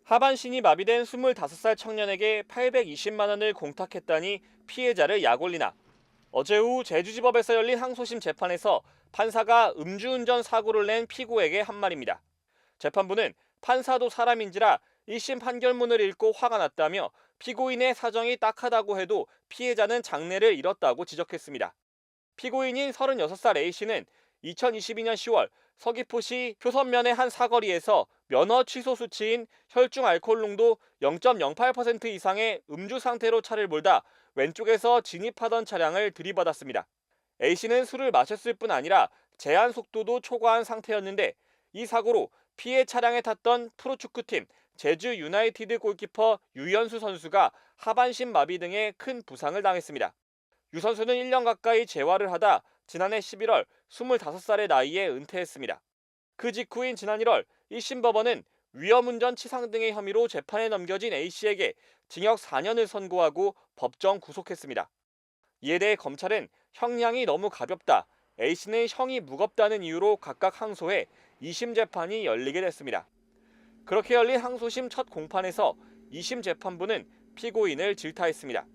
하반신이 마비된 25살 청년에게 820만 원을 공탁했다니 피해자를 약올리나. 어제 오후 제주지법에서 열린 항소심 재판에서 판사가 음주운전 사고를 낸 피고에게 한 말입니다. 재판부는 판사도 사람인지라 1심 판결문을 읽고 화가 났다며 피고인의 사정이 딱하다고 해도 피해자는 장래를 잃었다고 지적했습니다. 피고인인 36살 A씨는 2022년 10월 서귀포시 표선면의 한 사거리에서 면허 취소 수치인 혈중 알코올 농도 0.08% 이상의 음주 상태로 차를 몰다 왼쪽에서 진입하던 차량을 들이받았습니다. A씨는 술을 마셨을 뿐 아니라 제한 속도도 초과한 상태였는데 이 사고로 피해 차량에 탔던 프로축구팀 제주 유나이티드 골키퍼 유연수 선수가 하반신 마비 등의 큰 부상을 당했습니다. 유 선수는 1년 가까이 재활을 하다 지난해 11월 25살의 나이에 은퇴했습니다. 그 직후인 지난 1월 1심 법원은 위험운전 치상 등의 혐의로 재판에 넘겨진 A씨에게 징역 4년을 선고하고 법정 구속했습니다. 이에 대해 검찰은 형량이 너무 가볍다, A씨는 형이 무겁다는 이유로 각각 항소해 2심 재판이 열리게 됐습니다. 그렇게 열린 항소심 첫 공판에서 2심 재판부는 피고인을 질타했습니다.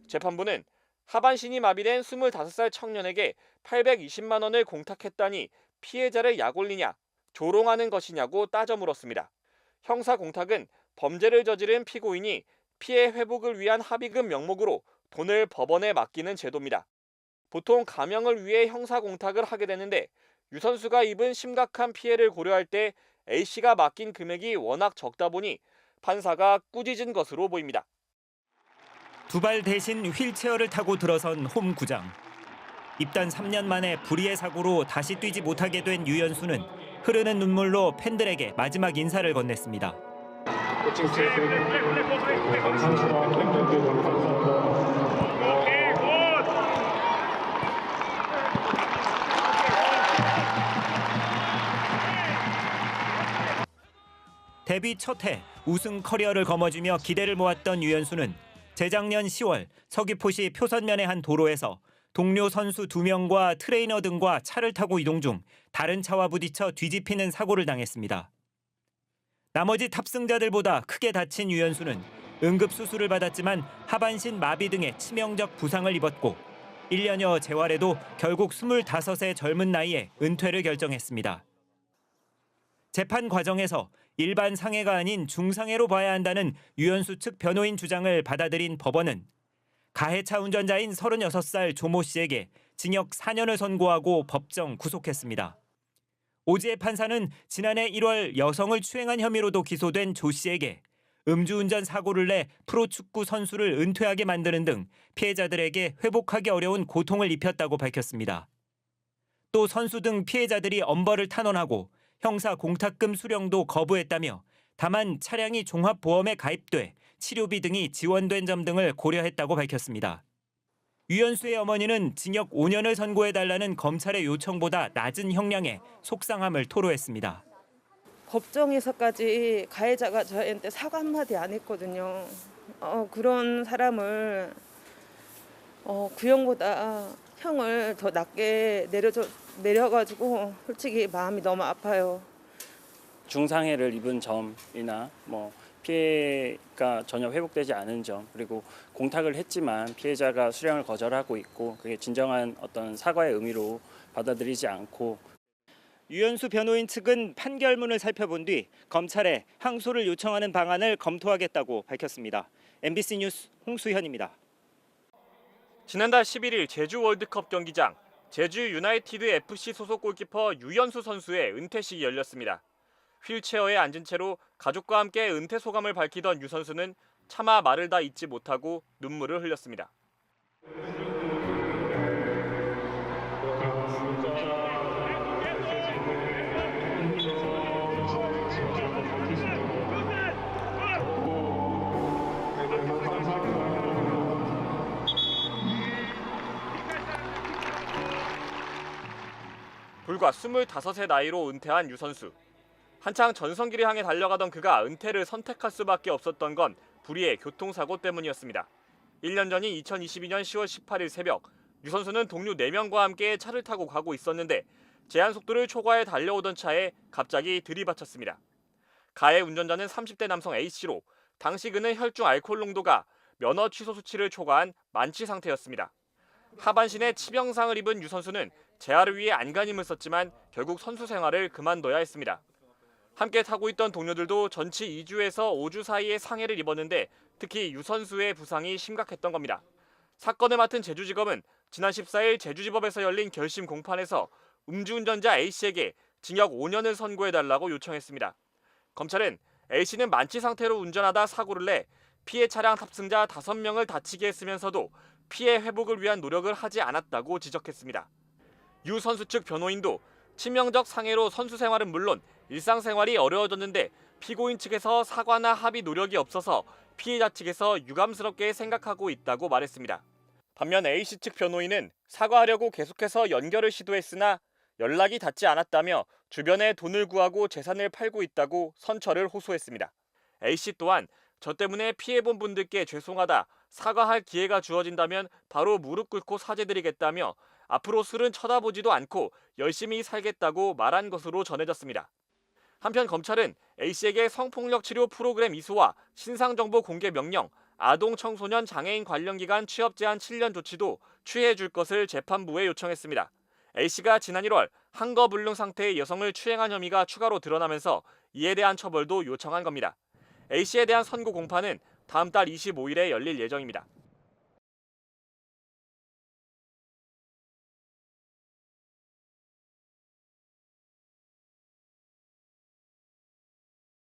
재판부는 하반신이 마비된 25살 청년에게 820만 원을 공탁했다니 피해자를 약올리냐, 조롱하는 것이냐고 따져 물었습니다. 형사 공탁은 범죄를 저지른 피고인이 피해 회복을 위한 합의금 명목으로 돈을 법원에 맡기는 제도입니다. 보통 감형을 위해 형사 공탁을 하게 되는데 유 선수가 입은 심각한 피해를 고려할 때 A씨가 맡긴 금액이 워낙 적다 보니 판사가 꾸짖은 것으로 보입니다. 두 발 대신 휠체어를 타고 들어선 홈 구장. 입단 3년 만에 불의의 사고로 다시 뛰지 못하게 된 유연수는 흐르는 눈물로 팬들에게 마지막 인사를 건넸습니다. 데뷔 첫 해 우승 커리어를 거머쥐며 기대를 모았던 유연수는 재작년 10월 서귀포시 표선면의 한 도로에서 동료 선수 2명과 트레이너 등과 차를 타고 이동 중 다른 차와 부딪혀 뒤집히는 사고를 당했습니다. 나머지 탑승자들보다 크게 다친 유연수는 응급수술을 받았지만 하반신 마비 등의 치명적 부상을 입었고 1년여 재활해도 결국 25의 젊은 나이에 은퇴를 결정했습니다. 재판 과정에서 일반 상해가 아닌 중상해로 봐야 한다는 유연수 측 변호인 주장을 받아들인 법원은 가해차 운전자인 36살 조모 씨에게 징역 4년을 선고하고 법정 구속했습니다. 오지혜 판사는 지난해 1월 여성을 추행한 혐의로도 기소된 조 씨에게 음주운전 사고를 내 프로축구 선수를 은퇴하게 만드는 등 피해자들에게 회복하기 어려운 고통을 입혔다고 밝혔습니다. 또 선수 등 피해자들이 엄벌을 탄원하고 형사 공탁금 수령도 거부했다며 다만 차량이 종합보험에 가입돼 치료비 등이 지원된 점 등을 고려했다고 밝혔습니다. 유연수의 어머니는 징역 5년을 선고해달라는 검찰의 요청보다 낮은 형량에 속상함을 토로했습니다. 법정에서까지 가해자가 저희한테 사과 한마디 안 했거든요. 그런 사람을 구형보다 형을 더 낮게 내려가지고 솔직히 마음이 너무 아파요. 중상해를 입은 점이나 피해가 전혀 회복되지 않은 점, 그리고 공탁을 했지만 피해자가 수령을 거절하고 있고 그게 진정한 어떤 사과의 의미로 받아들이지 않고. 유연수 변호인 측은 판결문을 살펴본 뒤 검찰에 항소를 요청하는 방안을 검토하겠다고 밝혔습니다. MBC 뉴스 홍수현입니다. 지난달 11일 제주 월드컵 경기장 제주 유나이티드 FC 소속 골키퍼 유연수 선수의 은퇴식이 열렸습니다. 휠체어에 앉은 채로 가족과 함께 은퇴 소감을 밝히던 유 선수는 차마 말을 다 잇지 못하고 눈물을 흘렸습니다. 불과 25의 나이로 은퇴한 유 선수. 한창 전성기를 향해 달려가던 그가 은퇴를 선택할 수밖에 없었던 건 불의의 교통사고 때문이었습니다. 1년 전인 2022년 10월 18일 새벽, 유 선수는 동료 4명과 함께 차를 타고 가고 있었는데 제한 속도를 초과해 달려오던 차에 갑자기 들이받쳤습니다. 가해 운전자는 30대 남성 A씨로 당시 그는 혈중 알코올 농도가 면허 취소 수치를 초과한 만취 상태였습니다. 하반신에 치명상을 입은 유 선수는 재활을 위해 안간힘을 썼지만 결국 선수 생활을 그만둬야 했습니다. 함께 타고 있던 동료들도 전치 2주에서 5주 사이에 상해를 입었는데 특히 유 선수의 부상이 심각했던 겁니다. 사건을 맡은 제주지검은 지난 14일 제주지법에서 열린 결심 공판에서 음주운전자 A씨에게 징역 5년을 선고해달라고 요청했습니다. 검찰은 A씨는 만취 상태로 운전하다 사고를 내 피해 차량 탑승자 5명을 다치게 했으면서도 피해 회복을 위한 노력을 하지 않았다고 지적했습니다. 유 선수 측 변호인도 치명적 상해로 선수 생활은 물론 일상생활이 어려워졌는데 피고인 측에서 사과나 합의 노력이 없어서 피해자 측에서 유감스럽게 생각하고 있다고 말했습니다. 반면 A씨 측 변호인은 사과하려고 계속해서 연결을 시도했으나 연락이 닿지 않았다며 주변에 돈을 구하고 재산을 팔고 있다고 선처를 호소했습니다. A씨 또한 저 때문에 피해본 분들께 죄송하다, 사과할 기회가 주어진다면 바로 무릎 꿇고 사죄드리겠다며 앞으로 술은 쳐다보지도 않고 열심히 살겠다고 말한 것으로 전해졌습니다. 한편 검찰은 A씨에게 성폭력 치료 프로그램 이수와 신상정보 공개 명령, 아동 청소년 장애인 관련 기관 취업 제한 7년 조치도 취해줄 것을 재판부에 요청했습니다. A씨가 지난 1월 한거불능 상태의 여성을 추행한 혐의가 추가로 드러나면서 이에 대한 처벌도 요청한 겁니다. A씨에 대한 선고 공판은 다음 달 25일에 열릴 예정입니다.